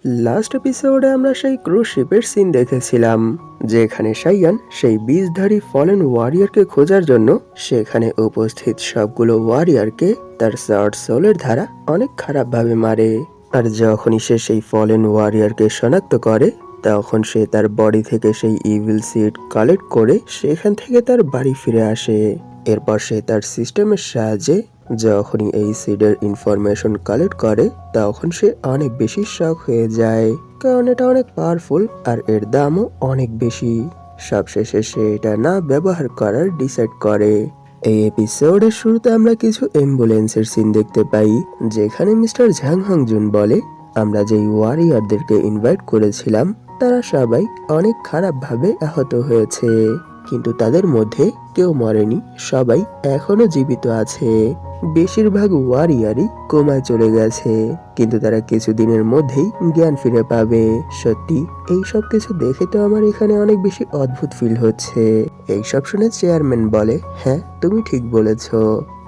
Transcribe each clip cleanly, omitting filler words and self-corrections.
Last এপিসোডে আমরা সেই ক্রুজ শিপের সিন দেখেছিলাম, যেখানে সাইয়ান সেই বিষধারী ফলেন ওয়ারিয়রকে খোঁজার জন্য সেখানে উপস্থিত সবগুলো ওয়ারিয়রকে তার শর্ট সোলের দ্বারা অনেক খারাপভাবে মারে। আর যখনই সে সেই ফলেন ওয়ারিয়রকে শনাক্ত করে, তখন সে তার বডি থেকে সেই ইভিল সিড কালেক্ট করে সেখান থেকে তার বাড়ি ফিরে আসে। এরপর সে তার সিস্টেমের সাহায্যে যখনই এই সিডের ইনফরমেশন কালেক্ট করে, তখন সে অনেক বেশি শক হয়ে যায়, কারণ এটা অনেক পাওয়ারফুল আর এর দামও অনেক বেশি। সবশেষে সে এটা না ব্যবহার করার ডিসাইড করে। এই এপিসোডের শুরুতে আমরা কিছু অ্যাম্বুলেন্সের সিন দেখতে পাই, যেখানে মিস্টার ঝাং হাংজুন বলে, আমরা যেই ওয়ারিয়রদেরকে ইনভাইট করেছিলাম তারা সবাই অনেক খারাপভাবে আহত হয়েছে, কিন্তু তাদের মধ্যে কেউ মরেনি, সবাই এখনো জীবিত আছে। বেশিরভাগ ওয়ারিয়ারই কোমায় চলে গেছে, কিন্তু তারা কিছুদিনের মধ্যেই জ্ঞান ফিরে পাবে। সত্যি এই সব কিছু দেখে তো আমার এখানে অনেক বেশি অদ্ভুত ফিল হচ্ছে। এইসব শুনে চেয়ারম্যান বলে, হ্যাঁ তুমি ঠিক বলেছ,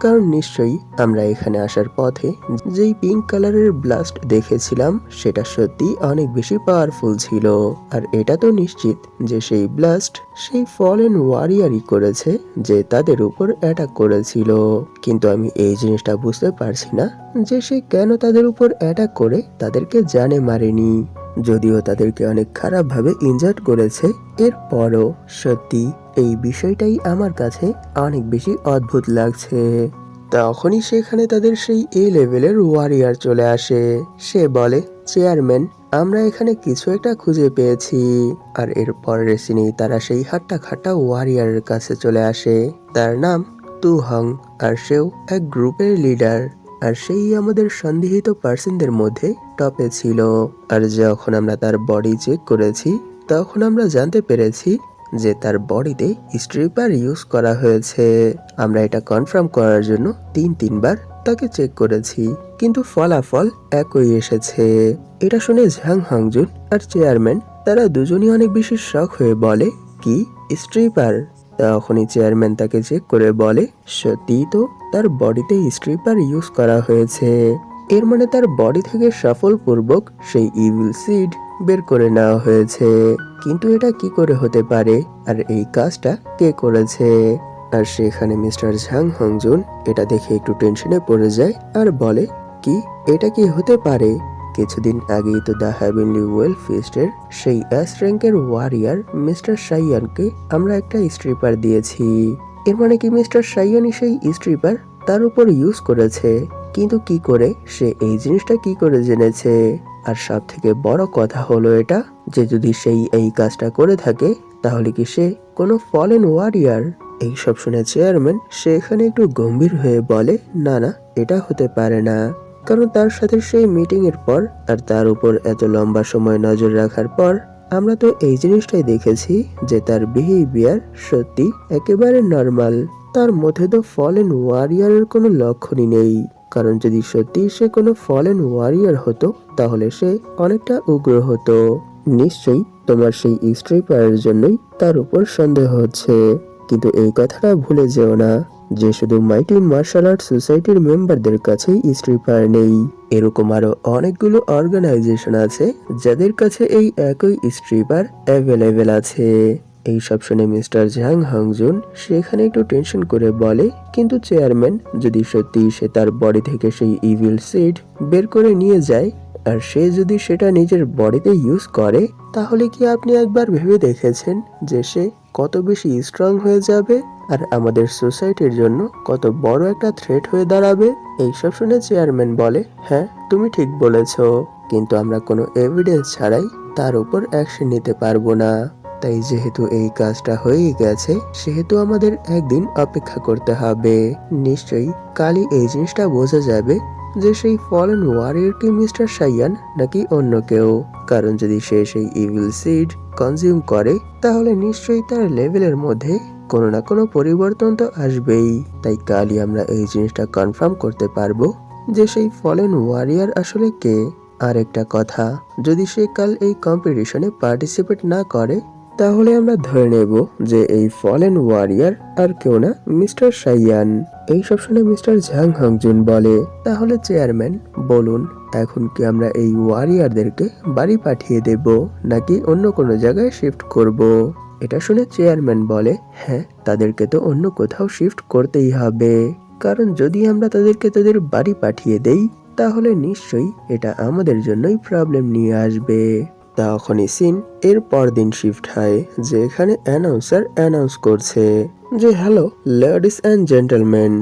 কারণ নিশ্চয়ই আমরা এখানে আসার পথে যেই পিঙ্ক কালারের ব্লাস্ট দেখেছিলাম সেটা সত্যি অনেক বেশি পাওয়ারফুল ছিল। আর এটা তো নিশ্চিত যে সেই ব্লাস্ট সেই ফলেন ওয়ারিয়ারই করেছে, যে তাদের উপর অ্যাটাক করেছিল। কিন্তু আমি এই জিনিসটা বুঝতে পারছি না যে সে কেন তাদের উপর অ্যাটাক করে তাদেরকে জানে মারেনি, যদিও তাদেরকে অনেক খারাপভাবে ইনজার্ড করেছে। এরপরও সত্যি এই বিষয়টাই আমার কাছে অনেক বেশি অদ্ভুত লাগছে। তখনই সেখানে তাদের সেই এ লেভেলের ওয়ারিয়ার চলে আসে। সে বলে, চেয়ারম্যান আমরা এখানে কিছু একটা খুঁজে পেয়েছি। আর এর পরের সিনেই তারা সেই হাট্টা খাট্টা ওয়ারিয়ারের কাছে চলে আসে। তার নাম তু হং, আর সেও এক গ্রুপের লিডার, আর সেই আমাদের সন্দেহিত পার্সনদের মধ্যে টপে ছিল। আর যখন আমরা তার বডি চেক করেছি, তখন আমরা জানতে পেরেছি যে তার বডিতে স্ট্রিপার ইউজ করা হয়েছে। আমরা এটা কনফার্ম করার জন্য তিনবার তাকে চেক করেছি, কিন্তু ফলাফল একই এসেছে। এটা শুনে ঝাং হাংজুন আর চেয়ারম্যান তারা দুজনই অনেক বেশি শক হয়ে বলে, কি স্ট্রিপার? তখনই চেয়ারম্যান তাকে চেক করে বলে, সত্যিই তো তার বডিতে স্ট্রিপার ইউজ করা হয়েছে। এর মানে তার বডি থেকে সফলপূর্বক সেই ইভিল সিড বের করে নেওয়া হয়েছে। কিন্তু এটা কি করে হতে পারে, আর এই কাজটা কে করেছে? আর সেখানে মিস্টার ঝাং হাংজুন এটা দেখে একটু টেনশনে পড়ে যায় আর বলে, কি এটা কি হতে পারে? কিছুদিন আগেই তো দ্য হ্যাভেনলি ওয়েল ফিস্টের সেই এস র্যাঙ্কের ওয়ারিয়ার মিস্টার সাইয়ানকে আমরা একটা স্ট্রিপার দিয়েছি। এর মানে কি মিস্টার সাইয়ানই সেই স্ট্রিপার তার উপর ইউজ করেছে? কিন্তু কি করে সে এই জিনিসটা কি করে জেনেছে? আর সব থেকে বড় কথা হলো এটা, যে যদি সেই এই কাজটা করে থাকে, তাহলে কি সে কোনো ফলেন ওয়ারিয়ার? এইসব শুনে চেয়ারম্যান সে এখানে একটু গম্ভীর হয়ে বলে, না না, এটা হতে পারে না, কারণ তার সাথে সেই মিটিং এর পর আর তার উপর এত লম্বা সময় নজর রাখার পর আমরা তো এই জিনিসটাই দেখেছি যে তার বিহেভিয়ার সত্যি একেবারে নর্মাল। তার মধ্যে তো ফলেন ওয়ারিয়ারের কোনো লক্ষণই নেই, কারণ যদি সত্যি সে কোনো ফলেন ওয়ারিয়ার হতো তাহলে সে অনেকটা উগ্র হতো। নিশ্চয়ই তোমার সেই স্ট্রিপারের জন্যই তার উপর সন্দেহ হচ্ছে, কিন্তু এই কথাটা ভুলে যেও না যে শুধু মাইটি মার্শাল আর্ট সোসাইটির মেম্বারদের কাছেই স্ট্রিপার নেই। এরকম আরো অনেকগুলো অর্গানাইজেশন আছে যাদের কাছে এই একই স্ট্রিপার অ্যাভেলেবেল আছে। এই সব শুনে মিস্টার ঝাং হাংজুন সেখানে একটু টেনশন করে বলে, কিন্তু চেয়ারম্যান যদি সত্যি সে তার বডি থেকে সেই ইভিল সিড বের করে নিয়ে যায়, আর সে যদি সেটা নিজের বডিতে ইউজ করে, তাহলে কি আপনি একবার ভেবে দেখেছেন যে সে কত বেশি স্ট্রং হয়ে যাবে আর আমাদের সোসাইটির জন্য কত বড় একটা থ্রেট হয়ে দাঁড়াবে? এইসব শুনে চেয়ারম্যান বলে, হ্যাঁ তুমি ঠিক বলেছ, কিন্তু আমরা কোনো এভিডেন্স ছাড়াই তার উপর অ্যাকশন নিতে পারবো না। তাই যেহেতু এই কাজটা হয়ে গেছে, সেহেতু আমাদের একদিন অপেক্ষা করতে হবে। নিশ্চয়ই কালই এই জিনিসটা বোঝা যাবে যে সেই ফলেন ওয়ারিয়র কি মিস্টার সাইয়ান নাকি অন্য কেউ। কারণ যদি সে সেই ইভিল সিড কনজিউম করে, তাহলে নিশ্চয়ই তার লেভেলের মধ্যে কোনো না কোনো পরিবর্তন তো আসবেই। তাই কালই আমরা এই জিনিসটা কনফার্ম করতে পারবো যে সেই ফলেন ওয়ারিয়র আসলে কে। আর একটা কথা, যদি সে কাল এই কম্পিটিশনে পার্টিসিপেট না করে, তাহলে আমরা ধরে নেব যে এই ফলেন ওয়ারিয়র আর কেউ না, মিস্টার সাইয়ান। এইসব শুনে মিস্টার ঝাং হাংজুন বলে, তাহলে চেয়ারম্যান বলুন এখন কি আমরা এই ওয়ারিয়ারদেরকে বাড়ি পাঠিয়ে দেব নাকি অন্য কোনো জায়গায় শিফট করব? এটা শুনে চেয়ারম্যান বলে, হ্যাঁ, তাদেরকে তো অন্য কোথাও শিফট করতেই হবে, কারণ যদি আমরা তাদেরকে তাদের বাড়ি পাঠিয়ে দেই তাহলে নিশ্চয়ই এটা আমাদের জন্যই প্রবলেম নিয়ে আসবে। তখনই সিন এর পরদিন শিফট হয়, যেখানে অ্যানাউন্সার অ্যানাউন্স করছে যে হ্যালো লেডিস অ্যান্ড জেন্টলম্যান,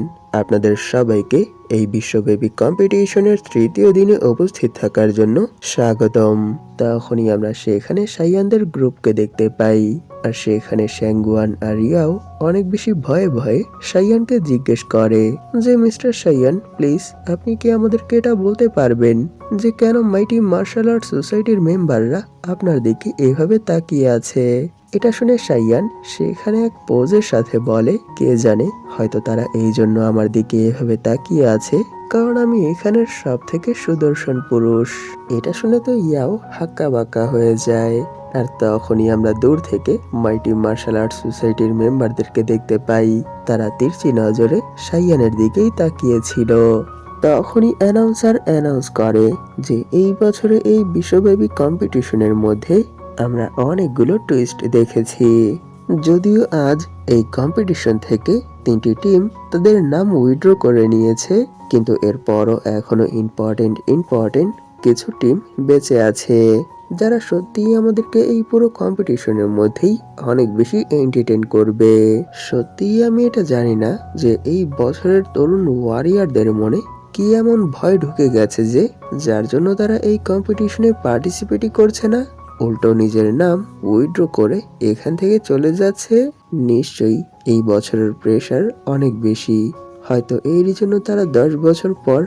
আপনাদের সবাইকে এই বিশ্বব্যাপী কম্পিটিশনের তৃতীয় দিনে উপস্থিত থাকার জন্য স্বাগতম। তখনই আমরা সেখানে সাইয়ানদের গ্রুপকে দেখতে পাই, আর সেখানে শ্যাঙ্গুয়ান আর রিয়াও অনেক বেশি ভয়ে ভয়ে সাইয়ানকে জিজ্ঞেস করে যে মিস্টার সাইয়ান, প্লিজ আপনি কি আমাদেরকে এটা বলতে পারবেন যে কেন মাইটি মার্শাল আর্ট সোসাইটির মেম্বাররা আপনার দিকে এভাবে তাকিয়ে আছে? এটা শুনে সাইয়ান সেখানে এক পোজের সাথে বলে, কে জানে, হয়তো তারা এই জন্য আমার দিকে এভাবে তাকিয়ে আছে কারণ আমি এখানের সব থেকে সুদর্শন পুরুষ। এটা শুনে তো ইয়াও হাক্কা বাক্কা হয়ে যায়। আর তখনই আমরা দূর থেকে মাইটি মার্শাল আর্ট সোসাইটির মেম্বারদেরকে দেখতে পাই, তারা তিরচি নজরে সাইয়ানের দিকেই তাকিয়েছিল। তখনই অ্যানাউন্সার অ্যানাউন্স করে যে এই বছরে এই বিশ্বব্যাপী কম্পিটিশনের মধ্যে আমরা অনেকগুলো টুইস্ট দেখেছি। যদিও আজ এই কম্পিটিশন থেকে 3টি টিম তাদের নাম উইথড্র করে নিয়েছে, কিন্তু এরপরও এখনো ইম্পর্টেন্ট কিছু টিম বেঁচে আছে, যারা সত্যিই আমাদেরকে এই পুরো কম্পিটিশনের মধ্যেই অনেক বেশি এন্টারটেইন করবে। সত্যিই আমি এটা জানি না যে এই বছরের তরুণ ওয়ারিয়ারদের মনে কি এমন ভয় ঢুকে গেছে যে যার জন্য তারা এই কম্পিটিশনে পার্টিসিপেটই করছে না, উল্টো নিজের নাম উইথড্র করে এখান থেকে চলে যাচ্ছে। নিশ্চয়ই এই বছরের প্রেশার অনেক বেশি, হয়তো এরই জন্য তারা 10 বছর পর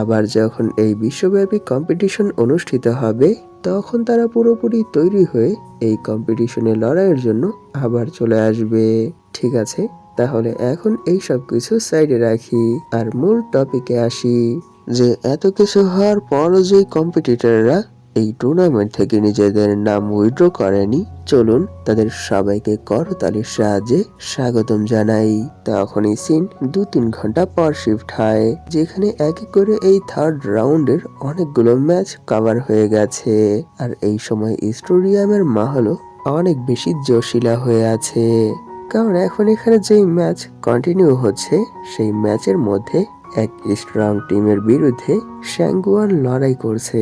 আবার যখন এই বিশ্বব্যাপী কম্পিটিশন অনুষ্ঠিত হবে তখন তারা পুরোপুরি তৈরি হয়ে এই কম্পিটিশনে লড়াইয়ের জন্য আবার চলে আসবে। ঠিক আছে, তাহলে এখন এই সব কিছু সাইডে রাখি আর মূল টপিকে আসি, যে এত কিছু হওয়ার পরও যে কম্পিটিটররা এই টুর্নামেন্ট থেকে নিজেদের নাম উইথড্র করেনি, চলুন তাদের সবাইকে করতালির সাহায্যে স্বাগতম জানাই। তখনই সিন 2-3 ঘন্টা পর শিফট হয়, যেখানে এক এক করে এই থার্ড রাউন্ডের অনেকগুলো ম্যাচ কভার হয়ে গেছে, আর এই সময় স্টেডিয়ামের মাহলও অনেক বেশি জোশিলা হয়ে আছে, কারণ এখন এখানে যেই ম্যাচ কন্টিনিউ হচ্ছে সেই ম্যাচের মধ্যে এক স্ট্রং টিমের বিরুদ্ধে শ্যাঙ্গুয়ান লড়াই করছে,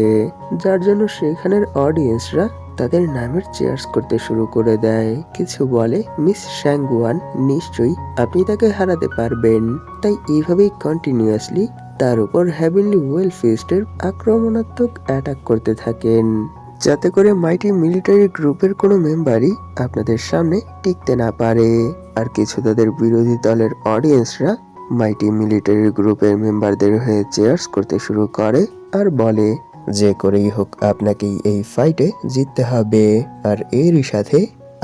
যার জন্য সেখানের অডিয়েন্সরা তাদের নামের চেয়ার্স করতে শুরু করে দেয়। কিছু বলে, মিস শ্যাঙ্গুয়ান, নিশ্চয়ই আপনি তাকে হারাতে পারবেন। তাই এইভাবেই কন্টিনিউয়াসলি তার উপর হ্যাভেনলি ওয়েল ফিস্টের আক্রমণাত্মক অ্যাটাক করতে থাকেন, যাতে করে মাইটি মিলিটারি গ্রুপের কোনো মেম্বারই আপনাদের সামনে টিকতে না পারে। আর কিছু তাদের বিরোধী দলের অডিয়েন্সরা মাইটি মিলিটারি গ্রুপের মেম্বারদের হয়ে চেয়ার্স করতে শুরু করে আর বলে, যে করেই হোক আপনাকেই এই ফাইটে জিততে হবে, আর এরই সাথে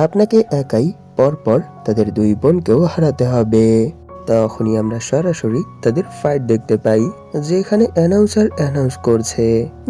আপনাকে একাই পরপর তাদের 2 বোনকেও হারাতে হবে। তখনই আমরা সরাসরি তাদের ফাইট দেখতে পাই, যেখানে অ্যানাউন্সার অ্যানাউন্স করছে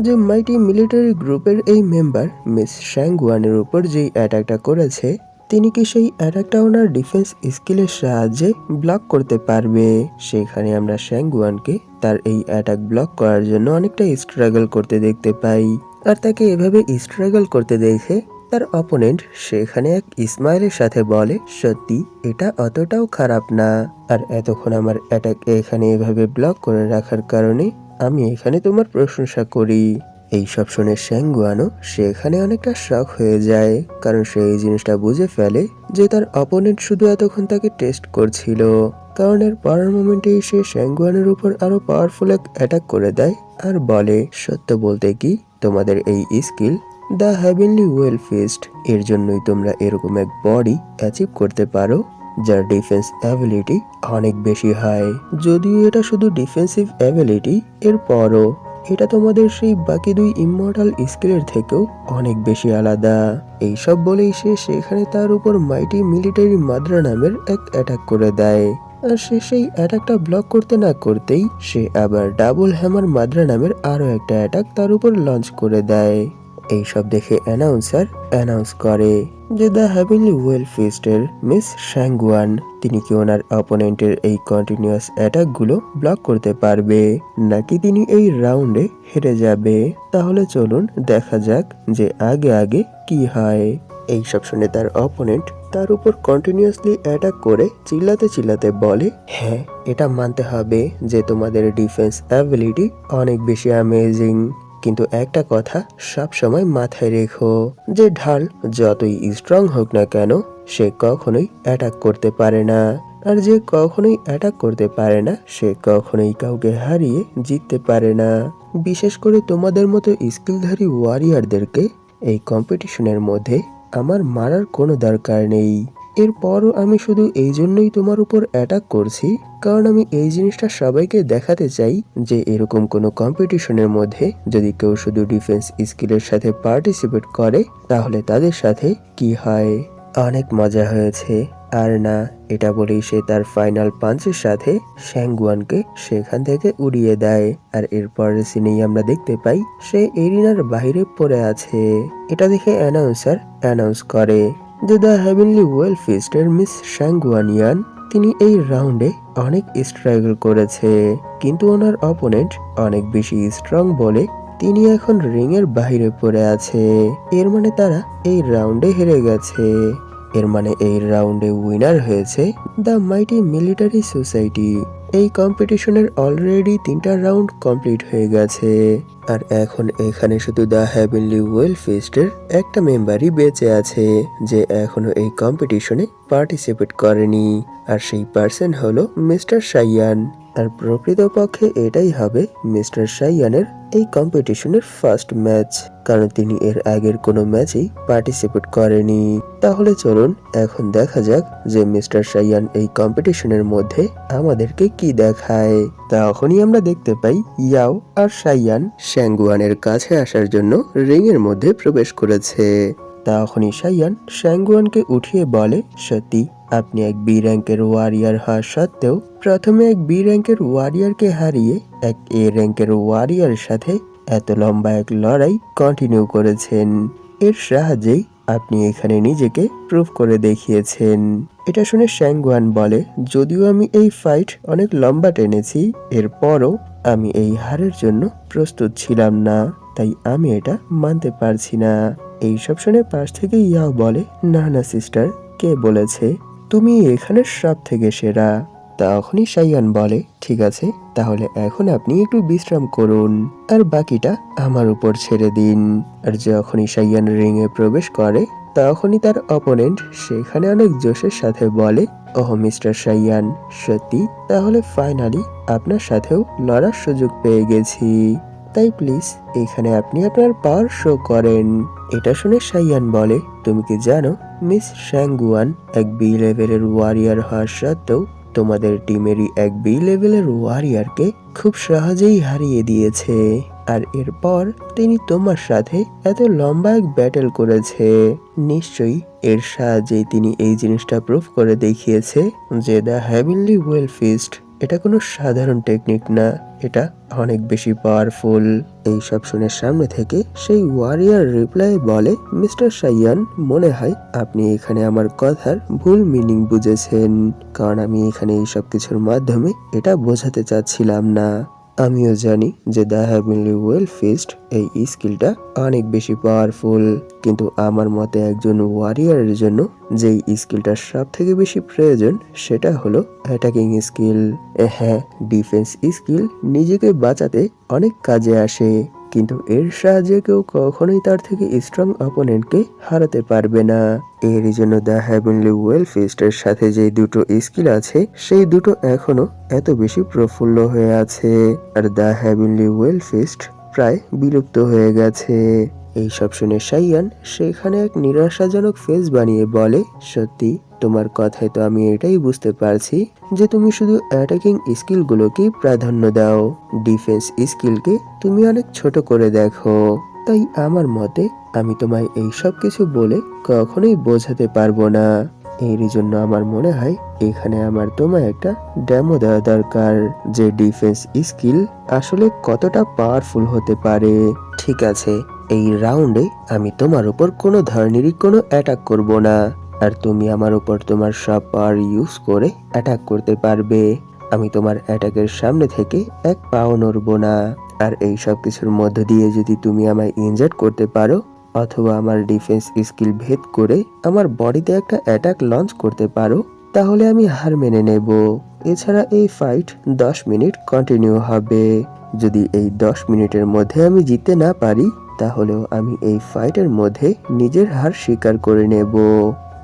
যে মাইটি মিলিটারি গ্রুপের এই মেম্বার মিস শ্যাঙ্গুয়ানের উপর যেই অ্যাটাকটা করেছে তিনি কি সেই অ্যাটাকটা ওনার ডিফেন্স স্কিলের সাহায্যে ব্লক করতে পারবে। সেখানে আমরা শ্যাঙ্গুয়ানকে তার এই অ্যাটাক ব্লক করার জন্য অনেকটা স্ট্রাগল করতে দেখতে পাই, আর তাকে এভাবে স্ট্রাগল করতে দেখে তার অপোনেন্ট সেখানে এক স্মাইলের সাথে বলে, সত্যি এটা অতটাও খারাপ না, আর এতক্ষণ আমার অ্যাটাক এখানে এভাবে ব্লক করে রাখার কারণে আমি এখানে তোমার প্রশংসা করি। এইসব শুনে শ্যাঙ্গুয়ানও সেখানে অনেকটা শক হয়ে যায়, কারণ সে এই জিনিসটা বুঝে ফেলে যে তার অপোনেন্ট শুধু এতক্ষণ তাকে টেস্ট করছিল, কারণ এর পরের মোমেন্টে সে শ্যাঙ্গুয়ানের উপর আরো পাওয়ারফুল এক অ্যাটাক করে দেয় আর বলে, সত্য বলতে কি তোমাদের এই skill the heavenly well feast, এর জন্যই তোমরা এরকম এক বডি অ্যাচিভ করতে পারো যার ডিফেন্স অ্যাবিলিটি অনেক বেশি হয়। যদিও এটা শুধু ডিফেন্সিভ অ্যাবিলিটি, এরপরও এটা তোমাদের সেই বাকি 2 ইমমর্টাল স্কিলের থেকেও অনেক বেশি আলাদা। এইসব বলেই সে সেখানে তার উপর মাইটি মিলিটারি মাদ্রা নামের এক অ্যাটাক করে দেয়, আর সে সেই অ্যাটাকটা ব্লক করতে না করতেই সে আবার ডাবল হ্যামার মাদ্রা নামের আরো একটা অ্যাটাক তার উপর লঞ্চ করে দেয়। এইসব দেখে অ্যানাউন্সার অ্যানাউন্স করে যে দ্য হ্যাভেনলি ওয়েল ফিস্টের মিস শ্যাঙ্গুয়ান তিনি কি ওনার অপোনেন্টের এই কন্টিনিউয়াস অ্যাটাকগুলো ব্লক করতে পারবে নাকি তিনি এই রাউন্ডে হেরে যাবে। তাহলে চলুন দেখা যাক যে আগে আগে কি হয়। এইসব শুনে তার অপোনেন্ট তার উপর কন্টিনিউয়াসলি অ্যাটাক করে চিল্লাতে চিল্লাতে বলে, হ্যাঁ এটা মানতে হবে যে তোমাদের ডিফেন্স অ্যাবিলিটি অনেক বেশি অ্যামেজিং, কিন্তু একটা কথা সব সময় মাথায় রেখো যে ঢাল যতই স্ট্রং হোক না কেন সে কখনোই অ্যাটাক করতে পারে না, আর যে কখনোই অ্যাটাক করতে পারে না সে কখনোই কাউকে হারিয়ে জিততে পারে না। বিশেষ করে তোমাদের মতো স্কিলধারী ওয়ারিয়ারদেরকে এই কম্পিটিশনের মধ্যে আমার মারার কোনো দরকার নেই। এরপরও আমি শুধু এই জন্যই তোমার উপর অ্যাটাক করছি কারণ আমি এই জিনিসটা সবাইকে দেখাতে চাই যে এরকম কোনো কম্পিটিশনের মধ্যে যদি কেউ শুধু ডিফেন্স স্কিলের সাথে পার্টিসিপেট করে তাহলে তাদের সাথে কি হয়। অনেক মজা হয়েছে আর না, এটা বলেই সে তার ফাইনাল পাঞ্চের সাথে শ্যাঙ্গুয়ানকে সেখান থেকে উড়িয়ে দেয়। আর এরপরের সিনেই আমরা দেখতে পাই সে এরিনার বাইরে পড়ে আছে। এটা দেখে অ্যানাউন্সার অ্যানাউন্স করে যে দ্য হ্যাভেনলি ওয়েল ফিস্টের মিস শ্যাঙ্গুয়ানিয়ান তিনি এই রাউন্ডে অনেক স্ট্রাগল করেছে, কিন্তু ওনার অপোনেন্ট অনেক বেশি স্ট্রং বলে তিনি এখন রিং এর বাইরে পড়ে আছে। এর মানে তারা এই রাউন্ডে হেরে গেছে। এর মানে এই রাউন্ডে উইনার হয়েছে দ্য মাইটি মিলিটারি সোসাইটি। এই কম্পিটিশনের অলরেডি 3টা রাউন্ড কমপ্লিট হয়ে গেছে, আর এখন এখানে শুধু দ্য হ্যাভেনলি ওয়েল ফিস্টের একটা মেম্বারই বেঁচে আছে যে এখনো এই কম্পিটিশনে পার্টিসিপেট করেনি, আর সেই পার্সন হলো মিস্টার শাইয়ান। আর প্রকৃতপক্ষে এটাই হবে মিস্টার শাইয়ানের এই কম্পিটিশনের ফার্স্ট ম্যাচ, কারণ তিনি এর আগের কোনো ম্যাচেই পার্টিসিপেট করেনি। তাহলে চলুন এখন দেখা যাক যে মিস্টার শাইয়ান এই কম্পিটিশনের মধ্যে আমাদেরকে কি দেখায়। তখনই আমরা দেখতে পাই ইয়াও আর শাইয়ান শ্যাঙ্গুয়ানের কাছে আসার জন্য রিং এর মধ্যে প্রবেশ করেছে। তখনই শাইয়ান শ্যাঙ্গুয়ানকে উঠিয়ে বলে, সত্যি আপনি এক বি র্যাঙ্কের ওয়ারিয়ার হওয়া সত্ত্বেও প্রথমে এক বি র্যাঙ্কের ওয়ারিয়ারকে হারিয়ে এক এ র্যাঙ্কের ওয়ারিয়ারের সাথে এত লম্বা এক লড়াই কন্টিনিউ করেছেন। এর সাহায্যেই আপনি এখানে নিজেকে প্রুভ করে দেখিয়েছেন। এটা শুনে শ্যাঙ্গুয়ান বলে, যদিও আমি এই ফাইট অনেক লম্বা টেনেছি এরপরও আমি এই হারের জন্য প্রস্তুত ছিলাম না, তাই আমি এটা মানতে পারছি না। এইসব শুনে পাশ থেকে ইয়াও বলে, না না সিস্টার, কে বলেছে তুমি এখানে সব থেকে সেরা। তখনই শাইয়ান বলে, ঠিক আছে তাহলে এখন আপনি একটু বিশ্রাম করুন আর বাকিটা আমার উপর ছেড়ে দিন। আর যখনই শাইয়ান রিং এ প্রবেশ করে তখনই তার অপোনেন্ট সেখানে অনেক জোশের সাথে বলে, ওহ মিস্টার শাইয়ান, সত্যি তাহলে ফাইনালি আপনার সাথেও লড়ার সুযোগ পেয়ে গেছি, তাই প্লিজ এখানে আপনি আপনার পাওয়ার শো করেন। এটা শুনে শাইয়ান বলে, তুমি কি জানো মিস শ্যাঙ্গুয়ান এক বি লেভেলের ওয়ারিয়ার হওয়ার সত্ত্বেও তোমাদের টিমেরই এক বি লেভেলের ওয়ারিয়ারকে খুব সহজেই হারিয়ে দিয়েছে, আর এরপর তিনি তোমার সাথে এত লম্বা এক ব্যাটেল করেছে। নিশ্চয়ই এর সাহায্যেই তিনি এই জিনিসটা প্রুভ করে দেখিয়েছে যে দ্য হ্যাভেনলি ওয়েল ফিস্ট এটা কোনো সাধারণ টেকনিক না, এটা অনেক বেশি পাওয়ারফুল। এই সব শুনে সামনে থেকে সেই ওয়ারিয়ার রিপ্লাই বলে, মিস্টার শাইয়ান, মনে হয় আপনি এখানে আমার কথার ভুল মিনিং বুঝেছেন, কারণ আমি এখানে এই সব কিছুর মাধ্যমে এটা বোঝাতে চাচ্ছিলাম না। আমিও জানি যে দ্য হ্যাভেনলি ওয়েল ফিস্ট এই স্কিলটা অনেক বেশি পাওয়ারফুল, কিন্তু আমার মতে একজন ওয়ারিয়ারের জন্য যেই স্কিলটা সব থেকে বেশি প্রয়োজন সেটা হলো অ্যাটাকিং স্কিল। হ্যাঁ, ডিফেন্স স্কিল নিজেকে বাঁচাতে অনেক কাজে আসে, কিন্তু এর সাহায্যে কেউ কখনোই তার থেকে স্ট্রং অপোনেন্টকে হারাতে পারবে না। এরই জন্য দ্য হ্যাভেনলি ওয়েল ফিস্টের সাথে যে দুটো স্কিল আছে সেই দুটো এখনো এত বেশি প্রফুল্ল হয়ে আছে, আর দ্য হ্যাভেনলি ওয়েল ফিস্ট প্রায় বিলুপ্ত হয়ে গেছে। এইসব শুনে শাইয়ান সেখানে এক নিরাশাজনক ফেস বানিয়ে বলে, সত্যি তোমার কথায় তো আমি এটাই বুঝতে পারছি যে তুমি শুধু অ্যাটাকিং স্কিলগুলোকেই প্রাধান্য দাও, ডিফেন্স স্কিলকে তুমি অনেক ছোট করে দেখো। তাই আমার মতে আমি তোমায় এই সব কিছু বলে কখনোই বোঝাতে পারবো না। এরই জন্য আমার মনে হয় এখানে আমার তোমায় একটা ডেমো দেওয়া দরকার যে ডিফেন্স স্কিল আসলে কতটা পাওয়ারফুল হতে পারে। ঠিক আছে, এই রাউন্ডে আমি তোমার উপর কোনো ধরনেরই কোনো অ্যাটাক করব না, আর তুমি আমার উপর তোমার সব পাওয়ার ইউজ করে অ্যাটাক করতে পারবে। আমি তোমার অ্যাটাকের সামনে থেকে এক পাও নড়ব না। আর এই সব কিছুর মধ্য দিয়ে যদি তুমি আমায় ইনজার্ড করতে পারো অথবা আমার ডিফেন্স স্কিল ভেদ করে আমার বডিতে একটা অ্যাটাক লঞ্চ করতে পারো, তাহলে আমি হার মেনে নেব। এছাড়া এই ফাইট 10 মিনিট কন্টিনিউ হবে। যদি এই 10 মিনিটের মধ্যে আমি জিততে না পারি, তাহলেও আমি এই ফাইটের মধ্যে নিজের হার স্বীকার করে নেব।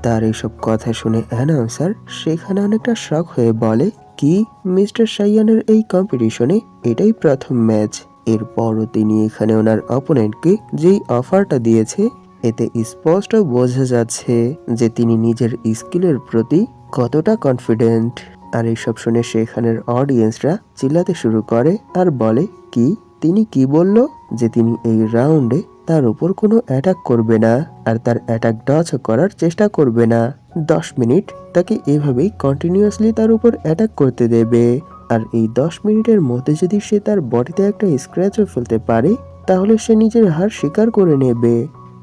তার এইসব কথা শুনে অ্যানাউন্সার সেখানে অনেকটা শক হয়ে বলে, কি মিস্টার সাইয়ানের এই কম্পিটিশনে এটাই প্রথম ম্যাচ? এরপরও তিনি এখানে ওনার অপোনেন্টকে যেই অফারটা দিয়েছে, এতে স্পষ্ট বোঝা যাচ্ছে যে তিনি নিজের স্কিলের প্রতি কতটা কনফিডেন্ট। আর এইসব শুনে সেখানের অডিয়েন্সরা চিল্লাতে শুরু করে আর বলে, কি তিনি কি বলল? যে তিনি এই রাউন্ডে তার উপর কোনো অ্যাটাক করবে না আর তার অ্যাটাক ডজ করার চেষ্টা করবে না। 10 মিনিট তাকে এভাবেই কন্টিনিউয়াসলি তার উপর অ্যাটাক করতে দেবে। আর এই 10 মিনিটের মধ্যে যদি সে তার বডিতে একটা স্ক্র্যাচও ফেলতে পারে, তাহলে সে নিজের হার স্বীকার করে নেবে।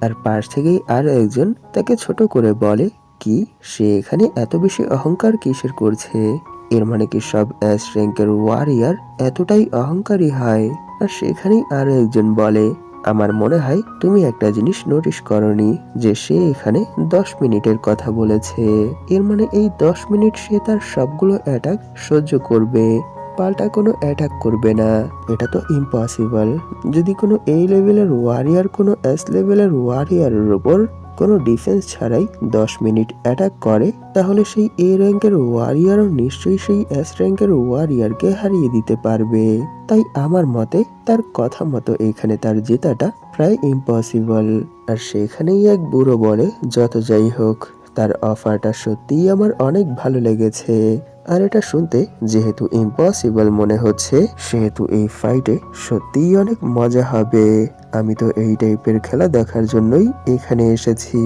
আর পাশ থেকেই আরো একজন তাকে ছোট করে বলে, কি সে এখানে এত বেশি অহংকার কিসের করছে? এর মানে কি সব এস র্যাঙ্কের ওয়ারিয়ার এতটাই অহংকারী হয়? আর সেখানেই আরো একজন বলে, আমার মনে হয় তুমি একটা জিনিস নোটিস করনি, যে সে এখানে 10 মিনিটের কথা বলেছে। এর মানে এই 10 মিনিট সে তার সবগুলো অ্যাটাক সহ্য করবে, পাল্টা কোনো অ্যাটাক করবে না। এটা তো ইম্পসিবল। যদি কোনো এই লেভেলের ওয়ারিয়ার কোনো এস লেভেলের ওয়ারিয়ারের উপর কোনো ডিফেন্স ছাড়াই 10 মিনিট অ্যাটাক করে, তাহলে সেই এ র্যাঙ্কের ওয়ারিয়ারও নিশ্চয়ই সেই এস র্যাঙ্কের ওয়ারিয়ারকে হারিয়ে দিতে পারবে। তাই আমার মতে তার কথা মতো এখানে তার জেতাটা প্রায় ইম্পসিবল। আর সেখানেই এক বুড়ো বলে, যত যাই হোক, তার অফারটা সত্যিই আমার অনেক ভালো লেগেছে। আর এটা শুনতে যেহেতু ইম্পসিবল মনে হচ্ছে, সেহেতু এই ফাইটে সত্যিই অনেক মজা হবে। আমি তো এই টাইপের খেলা দেখার জন্যই এখানে এসেছি।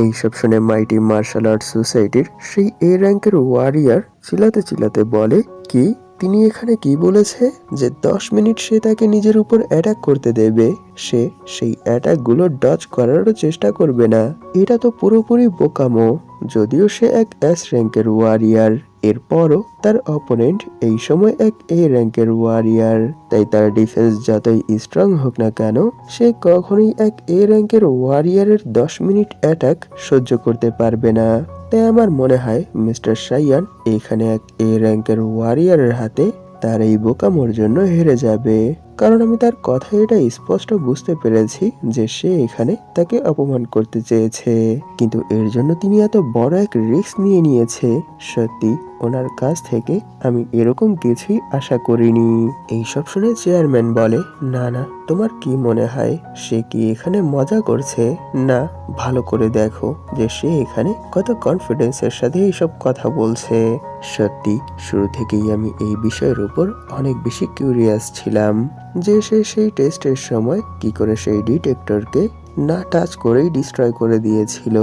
এইসব শুনে মাইটি মার্শাল আর্ট সোসাইটির সেই এ র্যাঙ্কের ওয়ারিয়ার চিল্লাতে চিল্লাতে বলে, কি তিনি এখানে কি বলেছে? যে 10 মিনিট সে তাকে নিজের উপর অ্যাটাক করতে দেবে, সে সেই অ্যাটাকগুলো ডজ করারও চেষ্টা করবে না। এটা তো পুরোপুরি বোকামো। যদিও সে এক এস র্যাঙ্কের ওয়ারিয়ার, এরপরও তার অপোনেন্ট এই সময় এক এ র্যাঙ্কের ওয়ারিয়ার। তাই তার ডিফেন্স যতই স্ট্রং হোক না কেন, সে কখনোই এক এ র্যাঙ্কের ওয়ারিয়ারের 10 মিনিট অ্যাটাক সহ্য করতে পারবে না। তাই আমার মনে হয় মিস্টার সাইয়ান এখানে এক এ র্যাঙ্কের ওয়ারিয়ারের হাতে তার এই বোকামোর জন্য হেরে যাবে। কারণ আমি তার কথায় এটা স্পষ্ট বুঝতে পেরেছি যে সে এখানে তাকে অপমান করতে চেয়েছে, কিন্তু এর জন্য তিনি এত বড় এক রিস্ক নিয়ে নিয়েছে। সত্যি ওনার কাছ থেকে আমি এরকম কিছুই আশা করিনি। এইসব শুনে চেয়ারম্যান বলে, না না, তোমার কি মনে হয় সে কি এখানে মজা করছে? না, ভালো করে দেখো যে সে এখানে কত কনফিডেন্সের সাথে এইসব কথা বলছে। সত্যি শুরু থেকেই আমি এই বিষয়ের উপর অনেক বেশি কিউরিয়াস ছিলাম যে সে সেই টেস্টের সময় কি করে সেই ডিটেক্টরকে না টাচ করেই ডিস্ট্রয় করে দিয়েছিল।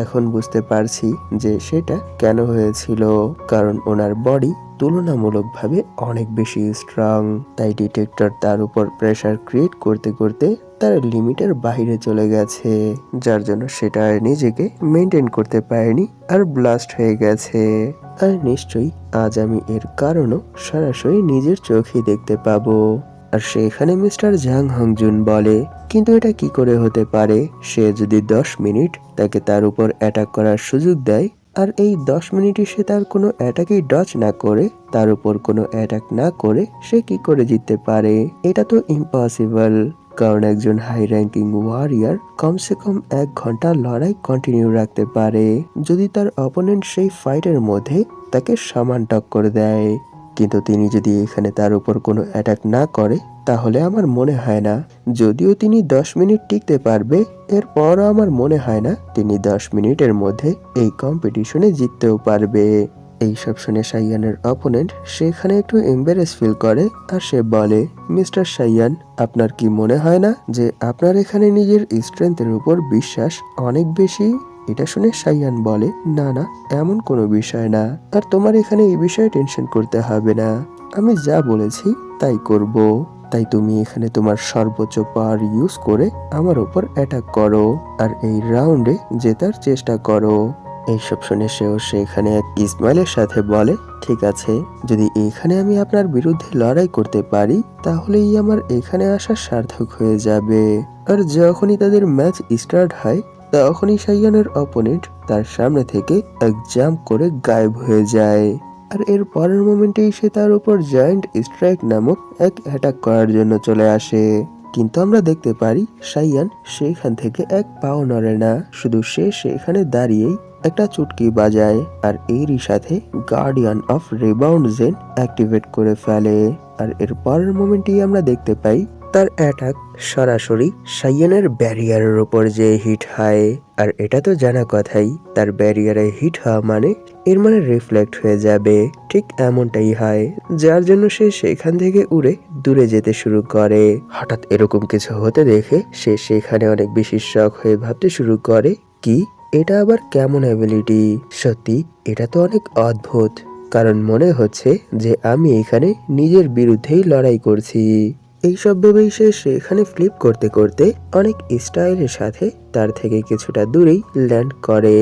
এখন বুঝতে পারছি যে সেটা কেন হয়েছিল, কারণ ওনার বডি তুলনামূলকভাবে অনেক বেশি স্ট্রং। তাই ডিটেক্টর তার উপর প্রেসার ক্রিয়েট করতে করতে তার লিমিটের বাইরে চলে গেছে, যার জন্য সেটা আর নিজেকে মেনটেন করতে পারেনি আর ব্লাস্ট হয়ে গেছে। আর নিশ্চয়ই আজ আমি এর কারণও সরাসরি নিজের চোখেই দেখতে পাবো। আর সেখানে মিস্টার জাং হংজুন বলে, কিন্তু এটা কি করে হতে পারে? সে যদি 10 মিনিট তাকে তার উপর অ্যাটাক করার সুযোগ দেয়, আর এই 10 মিনিটে সে তার কোনো অ্যাটাকই ডজ না করে, তার উপর কোনো অ্যাটাক না করে সে কি করে জিততে পারে? এটা তো ইম্পসিবল। কারণ একজন হাই র্যাঙ্কিং ওয়ারিয়ার কমসে কম 1 ঘন্টা লড়াই কন্টিনিউ রাখতে পারে, যদি তার অপোনেন্ট সেই ফাইটের মধ্যে তাকে সমান টক্কর দেয়। কিন্তু তিনি যদি এখানে তার উপর কোনো অ্যাটাক না করে, তাহলে আমার মনে হয় না, যদিও তিনি 10 মিনিট টিকতে পারবে, এরপরও আমার মনে হয় না তিনি 10 মিনিটের মধ্যে এই কম্পিটিশনে জিততেও পারবে। এইসব শুনে সাইয়ানের অপোনেন্ট সেখানে একটু এম্বারেস ফিল করে আর সে বলে, মিস্টার সাইয়ান, আপনার কি মনে হয় না যে আপনার এখানে নিজের স্ট্রেংথের উপর বিশ্বাস অনেক বেশি? এটা শুনে সাইয়ান বলে, না না, এমন কোনো বিষয় না। আর তোমার এখানে এই বিষয়ে টেনশন করতে হবে না। আমি যা বলেছি তাই করব। তাই তুমি এখানে তোমার সর্বোচ্চ পাওয়ার ইউজ করে আমার উপর অ্যাটাক করো আর এই রাউন্ডে জেতার চেষ্টা করো। এইসব শুনে সেও সেখানে এক ইসমাইলের সাথে বলে, ঠিক আছে, যদি এখানে আমি আপনার বিরুদ্ধে লড়াই করতে পারি তাহলেই আমার এখানে আসা সার্থক হয়ে যাবে। আর যখনই তাদের ম্যাচ স্টার্ট হয় তখনই সাইয়ানের অপোনেন্ট তার সামনে থেকে এক জাম্প করে গায়েব হয়ে যায়। আর এর পরের মোমেন্টেই সে তার উপর জায়ান্ট স্ট্রাইক নামক এক অ্যাটাক করার জন্য চলে আসে। কিন্তু আমরা দেখতে পারি সাইয়ান সেইখান থেকে এক পাও নড়ে না, শুধু সে সেখানে দাঁড়িয়েই একটা চুটকি বাজায় আর এরই সাথে guardian of rebound gen activate করে ফেলে। আর এর পরের মোমেন্টেই আমরা দেখতে পাই তার অ্যাটাক সরাসরি সাইয়ানের ব্যারিয়ারের উপর যে হিট হয়। আর এটা তো জানা কথাই, তার ব্যারিয়ারে হিট হওয়া মানে এর মানে রিফ্লেক্ট হয়ে যাবে। ঠিক এমনটাই হয়, যার জন্য সে সেখান থেকে উড়ে দূরে যেতে শুরু করে। হঠাৎ এরকম কিছু হতে দেখে সে সেখানে অনেক বেশি শক হয়ে ভাবতে শুরু করে, কি এটা আবার কেমন অ্যাবিলিটি? সত্যি এটা তো অনেক অদ্ভুত, কারণ মনে হচ্ছে যে আমি এখানে নিজের বিরুদ্ধেই লড়াই করছি। এইসব ভেবেই সে সেখানে ফ্লিপ করতে করতে অনেক স্টাইলের সাথে তার থেকে কিছুটা দূরেই ল্যান্ড করে।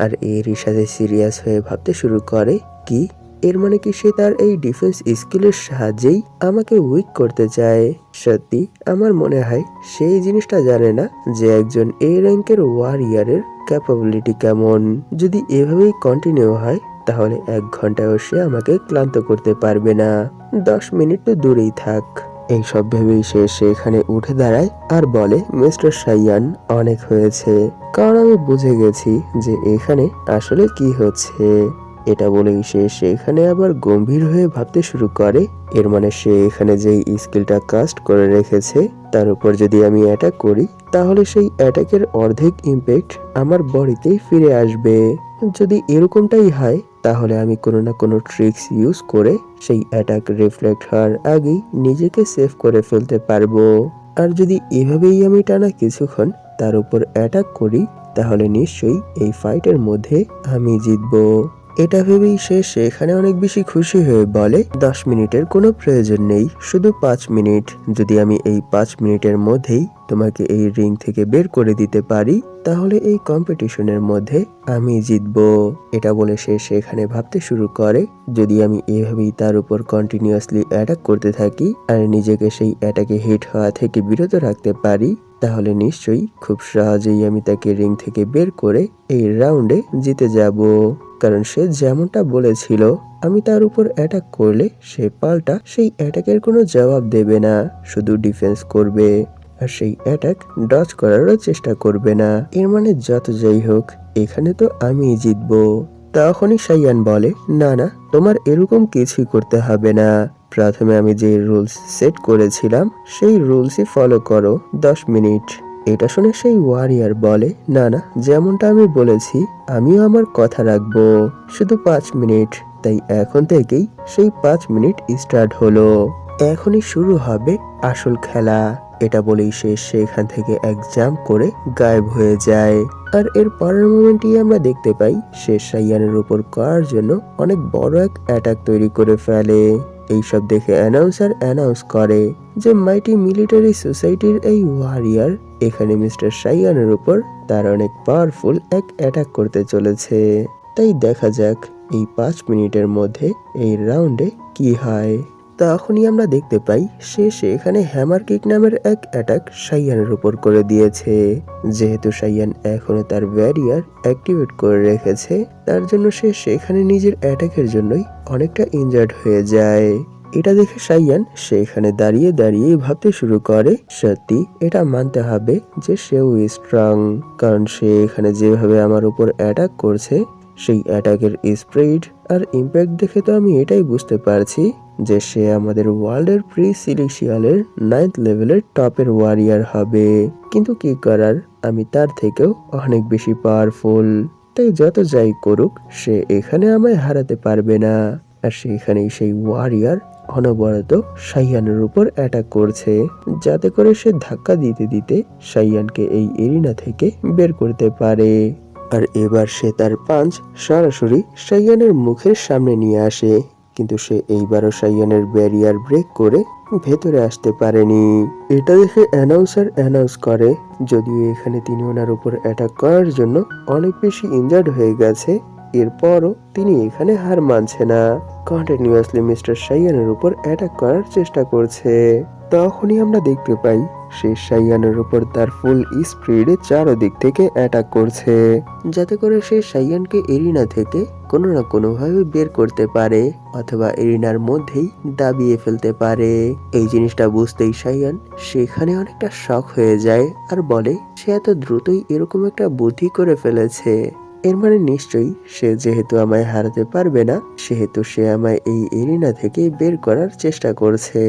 আর এরই সাথে সিরিয়াস হয়ে ভাবতে শুরু করে, কি এর মানে কি সে তার এই ডিফেন্স স্কিলের সাহায্যেই আমাকে উইক করতে চায়? সত্যি আমার মনে হয় সেই জিনিসটা জানে না যে একজন এ র্যাঙ্কের ওয়ারিয়ারের ক্যাপাবিলিটি কেমন। যদি এভাবেই কন্টিনিউ হয় তাহলে 1 ঘন্টায়ও সে আমাকে ক্লান্ত করতে পারবে না, 10 মিনিট তো দূরেই থাক। এইসব ভেবেই সে সেখানে উঠে দাঁড়ায় আর বলে, মিস্টার সাইয়ান, অনেক হয়েছে, কারণ আমি বুঝে গেছি যে এখানে আসলে কি হচ্ছে। এটা বলেই সে সেখানে আবার গম্ভীর হয়ে ভাবতে শুরু করে, এর মানে সে এখানে যেই স্কিলটা কাস্ট করে রেখেছে তার উপর যদি আমি অ্যাটাক করি তাহলে সেই অ্যাটাকের অর্ধেক ইম্প্যাক্ট আমার বডিতেই ফিরে আসবে। যদি এরকমটাই হয় তাহলে আমি কোনো না কোনো ট্রিক্স ইউজ করে সেই অ্যাটাক রিফ্লেক্ট হওয়ার আগেই নিজেকে সেভ করে ফেলতে পারবো। আর যদি এভাবেই আমি টানা কিছুক্ষণ তার উপর অ্যাটাক করি তাহলে নিশ্চয়ই এই ফাইটের মধ্যে আমি জিতবো। এটা ভেবেই সে সেখানে অনেক বেশি খুশি হয়ে বলে, 10 মিনিটের কোনো প্রয়োজন নেই, শুধু 5 মিনিট। যদি আমি এই 5 মিনিটের মধ্যেই তোমাকে এই রিং থেকে বের করে দিতে পারি তাহলে এই কম্পিটিশনের মধ্যে আমি জিতবো। এটা বলে সে সেখানে ভাবতে শুরু করে, যদি আমি এভাবেই তার উপর কন্টিনিউয়াসলি অ্যাটাক করতে থাকি আর নিজেকে সেই অ্যাটাকে হিট হওয়া থেকে বিরত রাখতে পারি তাহলে নিশ্চয়ই খুব সহজেই আমি তাকে রিং থেকে বের করে এই রাউন্ডে জিতে যাব। কারণ সে যেমনটা বলেছিল আমি তার উপর অ্যাটাক করলে সে পাল্টা সেই অ্যাটাকের কোনো জবাব দেবে না, শুধু ডিফেন্স করবে আর সেই অ্যাটাক ডজ করারও চেষ্টা করবে না। এর মানে যত যাই হোক এখানে তো আমি জিতবো। তখনই সাইয়ান বলে, না না, তোমার এরকম কিছুই করতে হবে না, প্রথমে আমি যে রুলস সেট করেছিলাম সেই রুলসই ফলো করো, 10 মিনিট। এটা শুনে সেই ওয়ারিয়ার বলে, না না, যেমনটা আমি বলেছি আমিও আমার কথা রাখবো, শুধু 5 মিনিট। তাই এখন থেকেই সেই 5 মিনিট স্টার্ট হলো, এখনই শুরু হবে আসল খেলা। এটা বলেই সে সেখান থেকে এক জাম্প করে গায়েব হয়ে যায়। আর এর পরের মোমেন্টেই আমরা দেখতে পাই সে সাইয়ানের উপর করার জন্য অনেক বড় এক অ্যাটাক তৈরি করে ফেলে। এইসব দেখে অ্যানাউন্সার অ্যানাউন্স করে যে মাইটি মিলিটারি সোসাইটির এই ওয়ারিয়ার এখানে মিস্টার সাইয়ানের উপর তার অনেক পাওয়ারফুল এক অ্যাটাক করতে চলেছে। তাই দেখা যাক এই 5 মিনিটের মধ্যে এই রাউন্ডে কি হয়। তখনই আমরা দেখতে পাই সে সেখানে হ্যামার কিক নামের এক অ্যাটাক সাইয়ানের উপর করে দিয়েছে। যেহেতু সাইয়ান এখনো তার ব্যারিয়ার অ্যাক্টিভেট করে রেখেছে তার জন্য সে সেখানে নিজের অ্যাটাকের জন্যই অনেকটা ইনজার্ড হয়ে যায়। এটা দেখে সাইয়ান সেখানে দাঁড়িয়ে দাঁড়িয়ে ভাবতে শুরু করে, সত্যি এটা মানতে হবে যে সেও স্ট্রং, কারণ সে এখানে যেভাবে আমার উপর অ্যাটাক করছে সেই অ্যাটাকের স্পিড আর ইম্প্যাক্ট দেখে তো আমি এটাই বুঝতে পারছি যে সে আমাদের ওয়ার্ল্ডের প্রি সিলেকশিয়ালের 9th লেভেলের টপের ওয়ারিয়ার হবে। কিন্তু কি করার, আমি তার থেকেও অনেক বেশি পাওয়ারফুল, তাই যত যাই করুক সে এখানে আমায় হারাতে পারবে না। আর সেখানেই সেই ওয়ারিয়ার অনবরত সাইয়ানের উপর অ্যাটাক করছে যাতে করে সে ধাক্কা দিতে দিতে সাইয়ানকে এই এরিনা থেকে বের করতে পারে। আর এবার সে তার পাঞ্চ সরাসরি সাইয়ানের মুখের সামনে নিয়ে আসে, কিন্তু সে এইবারও সাইয়ানের ব্যারিয়ার ব্রেক করে ভেতরে আসতে পারেনি। এটা দেখে অ্যানাউন্সার অ্যানাউন্স করে, যদিও এখানে তিনি ওনার উপর অ্যাটাক করার জন্য অনেক বেশি ইনজার্ড হয়ে গেছে, এরপরও তিনি এখানে হার মানছে না। কন্টিনিউয়াসলি মিস্টার সাইয়ানের উপর অ্যাটাক করার চেষ্টা করছে। তখনই আমরা দেখতে পাই সে সাইয়ানের উপর তার ফুল স্পিডে চারদিক থেকে অ্যাটাক করছে, যাতে করে সে সাইয়ানকে এরিনা থেকে কোনো না কোনোভাবে বের করতে পারে অথবা এরিনার মধ্যেই দাবিয়ে ফেলতে পারে। এই জিনিসটা বুঝতেই সাইয়ান সেখানে অনেকটা শক হয়ে যায় আর বলে সে এত দ্রুতই এরকম একটা বুদ্ধি করে ফেলেছে। এর মানে নিশ্চয়ই সে যেহেতু আমায় হারাতে পারবে না, সেহেতু সে আমায় এই এরিনা থেকে বের করার চেষ্টা করছে।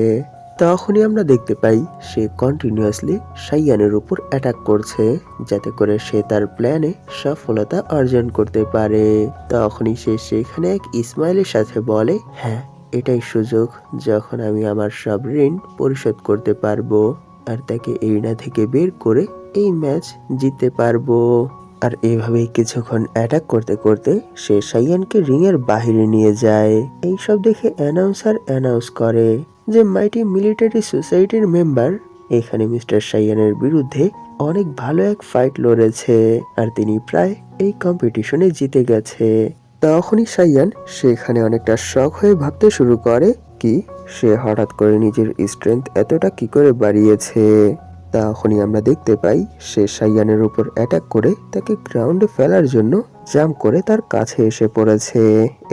তখনই আমরা দেখতে পাই সে কন্টিনিউয়াসলি সাইয়ানের উপর অ্যাটাক করছে, যাতে করে সে তার প্ল্যানে সফলতা অর্জন করতে পারে। তখনই সে সেখানে এক ইসমাইলের সাথে বলে, হ্যাঁ, এটাই সুযোগ যখন আমি আমার সব ঋণ পরিশোধ করতে পারবো আর তাকে এরিনা থেকে বের করে এই ম্যাচ জিততে পারবো। আর এভাবেই কিছুক্ষণ অ্যাটাক করতে করতে সে সাইয়ানকে রিং এর বাহিরে নিয়ে যায়। এইসব দেখে অ্যানাউন্সার অ্যানাউন্স করে যে মাইটি মিলিটারি সোসাইটির মেম্বার এখানে মিস্টার সাইয়ানের বিরুদ্ধে অনেক ভালো এক ফাইট লড়েছে আর তিনি প্রায় এই কম্পিটিশনে জিতে গেছে। তখনই সাইয়ান সেখানে অনেকটা শক হয়ে ভাবতে শুরু করে কি সে হঠাৎ করে নিজের স্ট্রেংথ এতটা কি করে বাড়িয়েছে। তখনই আমরা দেখতে পাই সে সাইয়ানের উপর অ্যাটাক করে তাকে গ্রাউন্ডে ফেলার জন্য জাম্প করে তার কাছে এসে পড়েছে।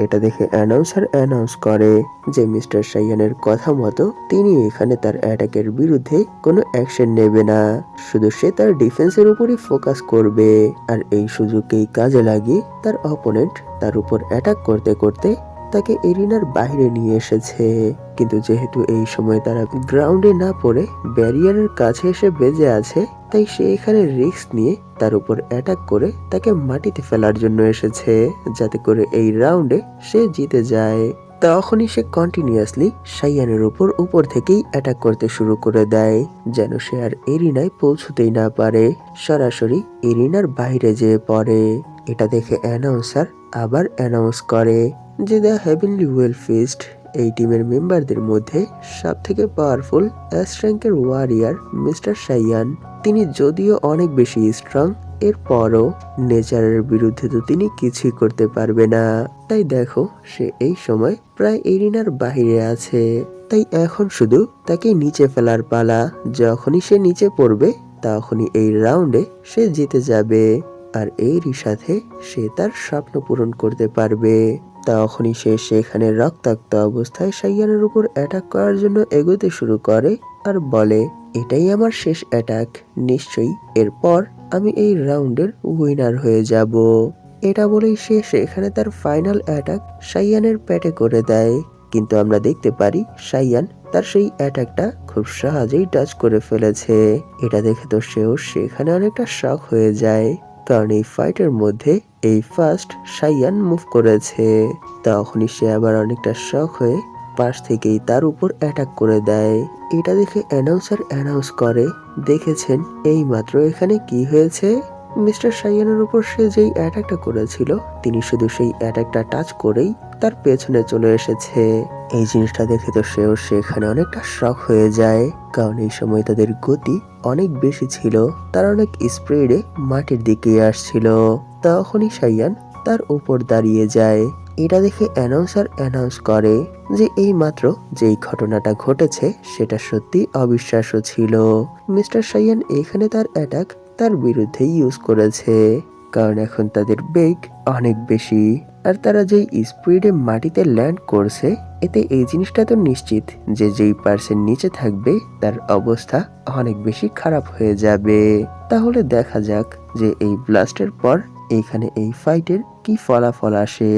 এটা দেখে অ্যানাউন্সার অ্যানাউন্স করে যে মিস্টার সাইয়ানের কথা মতো তিনি এখানে তার অ্যাটাকের বিরুদ্ধে কোনো অ্যাকশন নেবে না, শুধু সে তার ডিফেন্সের উপরই ফোকাস করবে। আর এই সুযোগকেই কাজে লাগিয়ে তার অপোনেন্ট তার উপর অ্যাটাক করতে করতে তাকে এরিনার বাইরে নিয়ে এসেছে। কিন্তু যেহেতু এই সময় তারা গ্রাউন্ডে না পড়ে ব্যারিয়ারের কাছে এসে বেজে আছে, তাই সে এখানে রিস্ক নিয়ে তার উপর অ্যাটাক করে তাকে মাটিতে ফেলার জন্য এসেছে, যাতে করে এই রাউন্ডে সে জিতে যায়। তখনই সে কন্টিনিউয়াসলি সাইয়ানের উপর থেকেই অ্যাটাক করতে শুরু করে দেয়, যেন সে আর এরিনায় পৌঁছতেই না পারে, সরাসরি এরিনার বাইরে যেয়ে পড়ে। এটা দেখে অ্যানাউন্সার আবার অ্যানাউন্স করে যে দ্য হেভেনলি ওয়েল ফিস্ট এই টিমের মেম্বারদের মধ্যে সব থেকে পাওয়ারফুল এস র্যাঙ্কের ওয়ারিয়ার মিস্টার সাইয়ান। তিনি যদিও অনেক বেশি স্ট্রং, এরপরও নেচারের বিরুদ্ধে তো তিনি কিছুই করতে পারবে না। তাই দেখো সে এই সময় প্রায় এরিনার বাহিরে আছে, তাই এখন শুধু তাকে নিচে ফেলার পালা। যখনই সে নিচে পড়বে তখনই এই রাউন্ডে সে জিতে যাবে আর এরই সাথে সে তার স্বপ্ন পূরণ করতে পারবে। তখনই সে সেখানে রক্তাক্ত অবস্থায় সাইয়ানের উপর অ্যাটাক করার জন্য এগোতে শুরু করে আর বলে, এটাই আমার শেষ অ্যাটাক, নিশ্চয়ই এরপর আমি এই রাউন্ডের উইনার হয়ে যাব। এটা বলেই সে সেখানে তার ফাইনাল অ্যাটাক সাইয়ানের পেটে করে দেয়। কিন্তু আমরা দেখতে পারি সাইয়ান তার সেই অ্যাটাকটা খুব সহজেই টাচ করে ফেলেছে। এটা দেখে তো সেও সেখানে অনেকটা শক হয়ে যায়, কারণ এই ফাইটের মধ্যে এই ফার্স্ট সাইয়ান মুভ করেছে। তখনই সে আবার অনেকটা শক হয়ে পাশ থেকেই তার উপর অ্যাটাক করে দেয়। এটা দেখে অ্যানাউন্সার অ্যানাউন্স করে, দেখেছেন এই মাত্র এখানে কি হয়েছে। মিস্টার সাইয়ানের উপর সে যেই অ্যাটাকটা করেছিল তিনি শুধু সেই অ্যাটাকটা টাচ করেই তার পেছনে চলে এসেছে। এই জিনিসটা দেখে তো সেও সেখানে অনেকটা শক হয়ে যায়, কারণ এই সময় তাদের গতি অনেক বেশি ছিল, তার অনেক স্পিডে মাটির দিকে আসছিল। তখনই সাইয়ান তার উপর দাঁড়িয়ে যায়। এটা দেখে অ্যানাউন্সার অ্যানাউন্স করে যে এই মাত্র যেই ঘটনাটা ঘটেছে সেটা সত্যি অবিশ্বাস্য ছিল। মিস্টার সাইয়ান এখানে তার অ্যাটাক তার বিরুদ্ধে ইউজ করেছে, কারণ এখন তাদের বেগ অনেক বেশি আর তারা যেই স্পিডে মাটিতে ল্যান্ড করছে, এতে এই জিনিসটা তো নিশ্চিত যে যেই পার্সন নিচে থাকবে তার অবস্থা অনেক বেশি খারাপ হয়ে যাবে। তাহলে দেখা যাক যে এই ব্লাস্টের পর এইখানে এই ফাইটের কি ফলাফল আসে।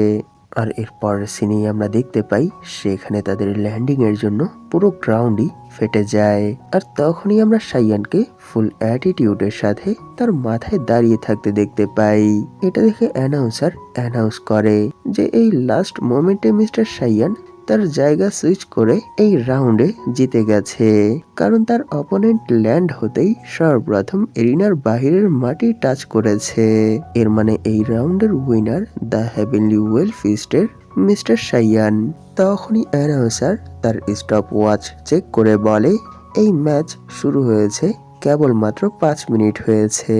আর এরপর সিনেই আমরা দেখতে পাই সেখানে তাদের ল্যান্ডিং এর জন্য পুরো গ্রাউন্ডই ফেটে যায়। আর তখনই আমরা সাইয়ানকে ফুল অ্যাটিটিউডের সাথে তার মাথায় দাঁড়িয়ে থাকতে দেখতে পাই। এটা দেখে অ্যানাউন্সার অ্যানাউন্স করে যে এই লাস্ট মোমেন্টে মিস্টার সাইয়ান তার জায়গা সুইচ করে এই রাউন্ডে জিতে গেছে, কারণ তার অপোনেন্ট ল্যান্ড হতেই সর্বপ্রথম এরিনার বাহিরের মাটি টাচ করেছে। এর মানে এই রাউন্ডের উইনার দ্য হেভেনলি ওয়েল ফিস্টের মিস্টার সাইয়ান। তখনই অ্যানাউন্সার তার স্টপ ওয়াচ চেক করে বলে, এই ম্যাচ শুরু হয়েছে কেবলমাত্র 5 মিনিট হয়েছে।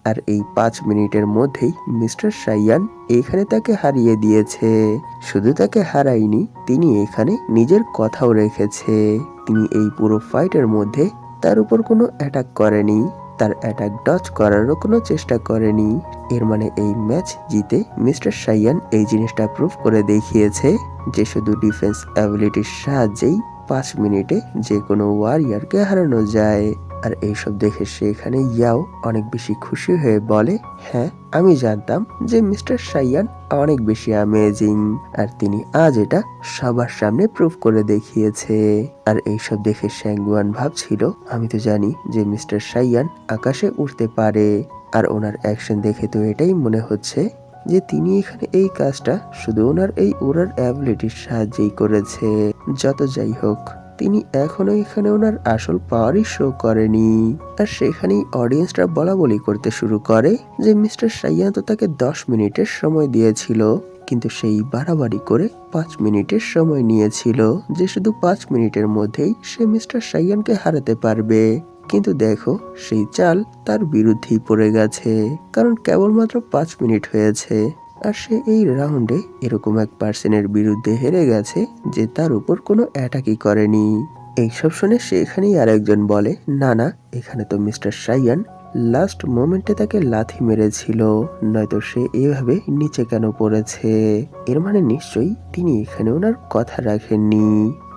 আর এই 5 মিনিটের মধ্যেই মিস্টার সাইয়ান এখানে তাকে হারিয়ে দিয়েছে। শুধু তাকে হারায়নি, তিনি এখানে নিজের কথাও রেখেছে। তিনি এই পুরো ফাইটের মধ্যে তার উপর কোনো অ্যাটাক করেনি, তার অ্যাটাক ডজ করারও কোনো চেষ্টা করেনি। এর মানে এই ম্যাচ জিতে মিস্টার সাইয়ান এই জিনিসটা প্রুভ করে দেখিয়েছে যে শুধু ডিফেন্স অ্যাবিলিটির সাহায্যেই 5 মিনিটে যে কোনো ওয়ারিয়ারকে হারানো যায়। আর এইসব দেখে সেখানে ইয়াও অনেক বেশি খুশি হয়ে বলে, হ্যাঁ আমি জানতাম যে মিস্টার সাইয়ান অনেক বেশি অ্যামেজিং, আর তিনি আজ এটা সবার সামনে প্রুভ করে দেখিয়েছে। আর এইসব দেখে শ্যাঙ্গুয়ান ভাবছিল, আমি তো জানি যে মিস্টার সাইয়ান আকাশে উঠতে পারে, আর ওনার অ্যাকশন দেখে তো এটাই মনে হচ্ছে যে তিনি এখানে এই কাজটা শুধু ওনার এই উড়ার অ্যাবিলিটির সাহায্যেই করেছে। যত যাই হোক, তিনি এখনো এখানে ওনার আসল পাওয়ারই শো করেনি। আর সেখানেই অডিয়েন্সরা বলা বলি করতে শুরু করে যে মিস্টার সাইয়ান তো তাকে 10 মিনিটের সময় দিয়েছিল, কিন্তু সেই বাড়াবাড়ি করে 5 মিনিটের সময় নিয়েছিল, যে শুধু 5 মিনিটের মধ্যেই সে মিস্টার সাইয়ানকে হারাতে পারবে। কিন্তু দেখো, সেই চাল তার বিরুদ্ধেই পড়ে গেছে, কারণ কেবলমাত্র 5 মিনিট হয়েছে আর সে এই রাউন্ডে এরকম এক পার্সনের বিরুদ্ধে হেরে গেছে যে তার উপর কোনো অ্যাটাকই করেনি। এইসব শুনে সেখানেই আরেকজন বলে, না না, এখানে তো মিস্টার সাইয়ান লাস্ট মোমেন্টে তাকে লাথি মেরেছিল, নয়তো সে এভাবে নিচে কেন পড়েছে? এর মানে নিশ্চয়ই তিনি এখানে ওনার কথা রাখেননি।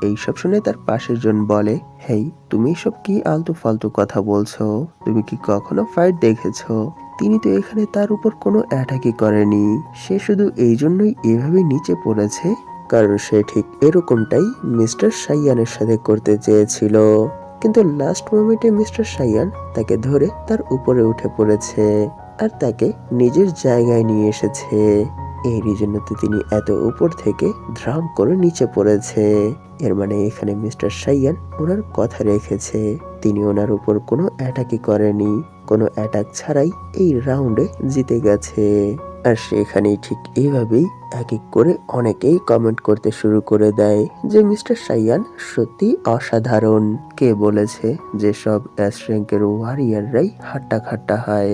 এইসব শুনে তার পাশের জন বলে, হেই তুমি সব কি আলতু ফালতু কথা বলছো? তুমি কি কখনো ফাইট দেখেছো? তিনি তো এখানে তার উপর কোনো অ্যাটাকই করেনি, সে শুধু এই জন্যই এভাবে নিচে পড়েছে কারণ সে ঠিক এরকমটাই মিস্টার সাইয়ানের সাথে করতে চেয়েছিল। কিন্তু লাস্ট মোমেন্টে মিস্টার সাইয়ান তাকে ধরে তার উপরে উঠে পড়েছে আর তাকে নিজের জায়গায় নিয়ে এসেছে। এরই জন্য তো তিনি এত উপর থেকে ধ্রাম করে নিচে পড়েছে। এর মানে এখানে মিস্টার সাইয়ান ওনার কথা রেখেছে, তিনি ওনার উপর কোনো অ্যাটাকই করেনি, কোনো অ্যাটাক ছাড়াই এই রাউন্ডে জিতে গেছে। আর সেখানেই ঠিক এইভাবেই এক এক করে অনেকেই কমেন্ট করতে শুরু করে দেয় যে মিস্টার সাইয়ান সত্যি অসাধারণ। কে বলেছে যে সব এস র্যাঙ্কের ওয়ারিয়াররাই হাট্টা খাট্টা হয়?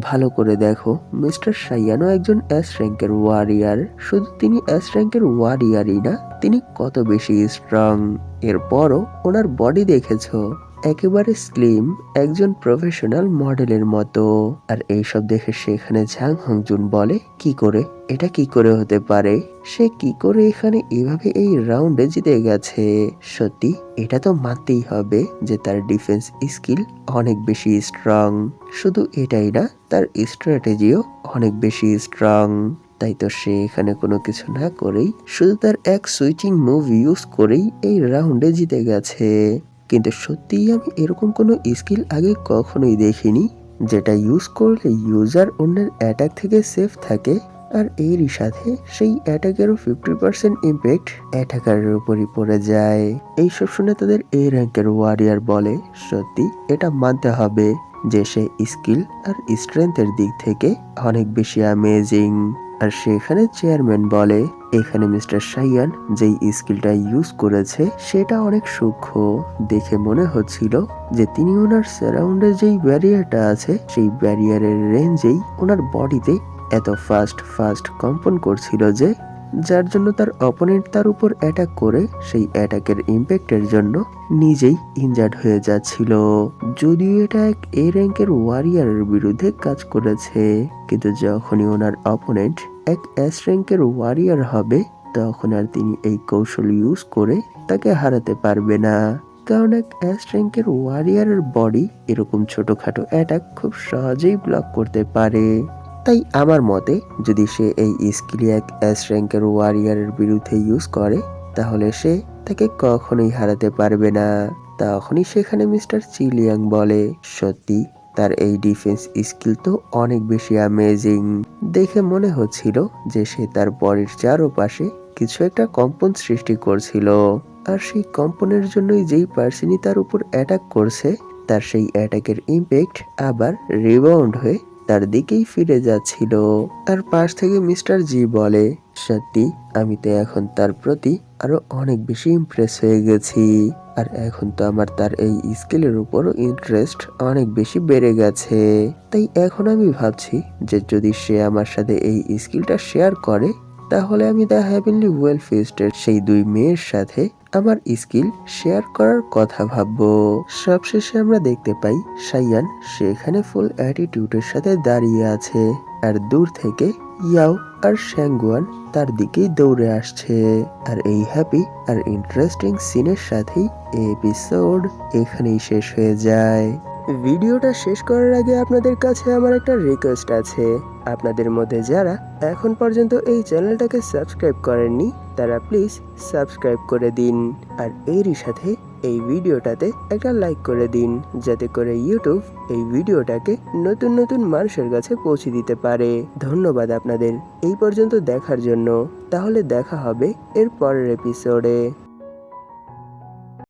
ভালো করে দেখো, মিস্টার সাইয়ানও একজন এস র্যাঙ্কের ওয়ারিয়ার। শুধু তিনি এস র্যাঙ্কের ওয়ারিয়ারই না, তিনি কত বেশি স্ট্রং। এরপরও ওনার বডি দেখেছো, একেবারে স্লিম, একজন প্রফেশনাল মডেলের মতো। আর এইসব দেখে সেখানে ঝাং হংজুন বলে, কি করে, এটা কি করে হতে পারে? সে কি করে এখানে এভাবে এই রাউন্ডে জিতে গেছে? সত্যি এটা তো মানতেই হবে যে তার ডিফেন্স স্কিল অনেক বেশি স্ট্রং। শুধু এটাই না, তার স্ট্র্যাটেজিও অনেক বেশি স্ট্রং। তাই তো সে এখানে কোনো কিছু না করেই শুধু তার এক সুইচিং মুভ ইউজ করেই এই রাউন্ডে জিতে গেছে। কিন্তু সত্যিই আমি এরকম কোনো স্কিল আগে কখনোই দেখিনি যেটা ইউজ করলে ইউজার অন্যের অ্যাটাক থেকে সেফ থাকে, আর এরই সাথে সেই অ্যাটাকেরও 50% ইম্প্যাক্ট অ্যাটাকারের উপরই পড়ে যায়। এইসব শুনে তাদের এ র্যাঙ্কের ওয়ারিয়ার বলে, সত্যি এটা মানতে হবে যে সে স্কিল আর স্ট্রেংথের দিক থেকে অনেক বেশি অ্যামেজিং। আর সেখানে চেয়ারম্যান বলে, এখানে মিস্টার সাইয়ান যেই স্কিলটা ইউজ করেছে সেটা অনেক সূক্ষ্ম। দেখে মনে হচ্ছিল যে তিনি ওনার সারাউন্ডে যেই ব্যারিয়ারটা আছে সেই ব্যারিয়ারের রেঞ্জেই ওনার বডিতে এত ফাস্ট কম্পন করছিল যে, যার জন্য তার অপোনেন্ট তার উপর অ্যাটাক করে সেই অ্যাটাকের ইম্প্যাক্টের জন্য নিজেই ইনজার্ড হয়ে যাচ্ছিল। যদিও এটা এক এ র্যাঙ্কের ওয়ারিয়ারের বিরুদ্ধে কাজ করেছে, কিন্তু যখনই ওনার অপোনেন্ট এক এস র্যাঙ্কের ওয়ারিয়ার হবে তখন আর তিনি এই কৌশল ইউজ করে তাকে হারাতে পারবে না, কারণ এক এস র্যাঙ্কের ওয়ারিয়ারের বডি এরকম ছোটখাটো অ্যাটাক খুব সহজেই ব্লক করতে পারে। তাই আমার মতে যদি সে এই স্কিল এক এস র্যাঙ্কের ওয়ারিয়ারের বিরুদ্ধে ইউজ করে তাহলে সে তাকে কখনোই হারাতে পারবে না। তখনই সেখানে মিস্টার চিলিয়াং বলে, সত্যি তার এই ডিফেন্স স্কিল তো অনেক বেশি অ্যামেজিং। দেখে মনে হচ্ছিল যে সে তার বডির চারপাশে কিছু একটা কম্পন সৃষ্টি করছিল, আর সেই কম্পনের জন্যই যেই পার্সনই তার উপর অ্যাটাক করছে তার সেই অ্যাটাকের ইম্প্যাক্ট আবার রিবাউন্ড হয়ে তার দিকেই ফিরে যাচ্ছিল। আর পাশ থেকে মিস্টার জি বলে, সত্যি আমি তো এখন তার প্রতি আরো অনেক বেশি ইমপ্রেস হয়ে গেছি। আর এখন তো আমার তার এই স্কিলের উপরও ইন্টারেস্ট অনেক বেশি বেড়ে গেছে। তাই এখন আমি ভাবছি যে যদি সে আমার সাথে এই স্কিলটা শেয়ার করে, তাহলে আমি দ্য হ্যাভেনলি ওয়েল ফিস্টের সেই 2 মেয়ের সাথে আমার স্কিল শেয়ার করার কথা ভাববো। সবশেষে আমরা দেখতে পাই সাইয়ান সেখানে ফুল অ্যাটিটিউডের সাথে দাঁড়িয়ে আছে, আর দূর থেকে ইয়াও আর শ্যাঙ্গুয়ান তার দিকেই দৌড়ে আসছে। আর এই হ্যাপি আর ইন্টারেস্টিং সিনের সাথেই এই এপিসোড এখানেই শেষ হয়ে যায়। ভিডিওটা শেষ করার আগে আপনাদের কাছে আমার একটা রিকোয়েস্ট আছে। আপনাদের মধ্যে যারা এখন পর্যন্ত এই চ্যানেলটাকে সাবস্ক্রাইব করেননি, তারা প্লিজ সাবস্ক্রাইব করে দিন। আর এরই সাথে এই ভিডিওটাতে একটা লাইক করে দিন, যাতে করে ইউটিউব এই ভিডিওটাকে নতুন নতুন মানুষের কাছে পৌঁছে দিতে পারে। ধন্যবাদ আপনাদের এই পর্যন্ত দেখার জন্য। তাহলে দেখা হবে এর পরের এপিসোডে।